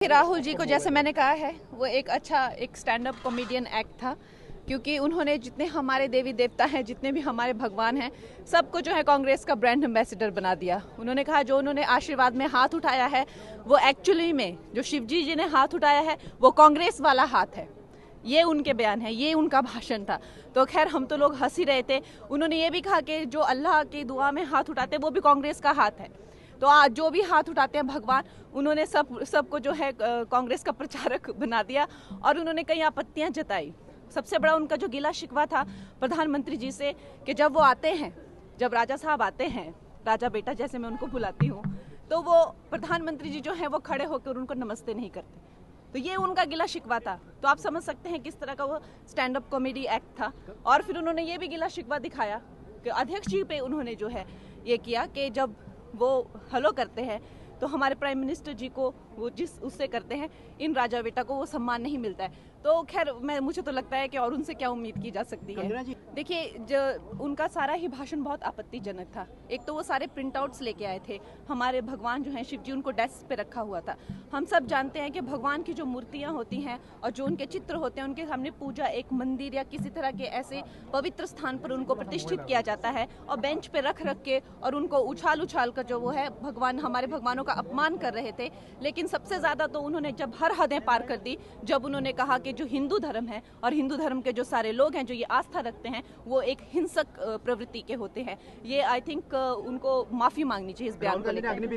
राहुल जी को जैसे मैंने कहा है वो एक अच्छा एक स्टैंड अप कॉमेडियन एक्ट था, क्योंकि उन्होंने जितने हमारे देवी देवता हैं, जितने भी हमारे भगवान हैं, सबको जो है कांग्रेस का ब्रांड एम्बेसडर बना दिया। उन्होंने कहा जो उन्होंने आशीर्वाद में हाथ उठाया है वो एक्चुअली में जो शिवजी जी ने हाथ उठाया है वो कांग्रेस वाला हाथ है। ये उनके बयान है, ये उनका भाषण था। तो खैर हम तो लोग हंस ही रहे थे। उन्होंने ये भी कहा कि जो अल्लाह की दुआ में हाथ उठाते वो भी कांग्रेस का हाथ है। तो आज जो भी हाथ उठाते हैं भगवान, उन्होंने सबको जो है कांग्रेस का प्रचारक बना दिया और उन्होंने कई आपत्तियां जताई। सबसे बड़ा उनका जो गिला शिकवा था प्रधानमंत्री जी से कि जब वो आते हैं, जब राजा साहब आते हैं, राजा बेटा जैसे मैं उनको बुलाती हूँ, तो वो प्रधानमंत्री जी जो है वो खड़े होकर उनको नमस्ते नहीं करते। तो ये उनका गिला शिकवा था। तो आप समझ सकते हैं किस तरह का वो स्टैंड अप कॉमेडी एक्ट था। और फिर उन्होंने ये भी गिला शिकवा दिखाया कि अध्यक्ष जी पे उन्होंने जो है ये किया कि जब वो हेलो करते हैं तो हमारे प्राइम मिनिस्टर जी को वो जिस उससे करते हैं, इन राजा बेटा को वो सम्मान नहीं मिलता है। तो खैर मुझे तो लगता है कि और उनसे क्या उम्मीद की जा सकती है। देखिए, जो उनका सारा ही भाषण बहुत आपत्तिजनक था। एक तो वो सारे प्रिंट आउट्स लेके आए थे, हमारे भगवान जो हैं शिव जी, उनको डेस्क पे रखा हुआ था। हम सब जानते हैं कि भगवान की जो मूर्तियाँ होती हैं और जो उनके चित्र होते हैं, उनके सामने पूजा एक मंदिर या किसी तरह के ऐसे पवित्र स्थान पर उनको प्रतिष्ठित किया जाता है और बेंच पे रख के और उनको उछाल कर जो वो है भगवान, हमारे भगवानों का अपमान कर रहे थे। लेकिन सबसे ज्यादा तो उन्होंने जब हर हदें पार कर दी, जब उन्होंने कहा कि जो हिंदू धर्म है और हिंदू धर्म के जो सारे लोग हैं जो ये आस्था रखते हैं वो एक हिंसक प्रवृत्ति के होते हैं। ये आई थिंक उनको माफी मांगनी चाहिए इस बयान को लेकर।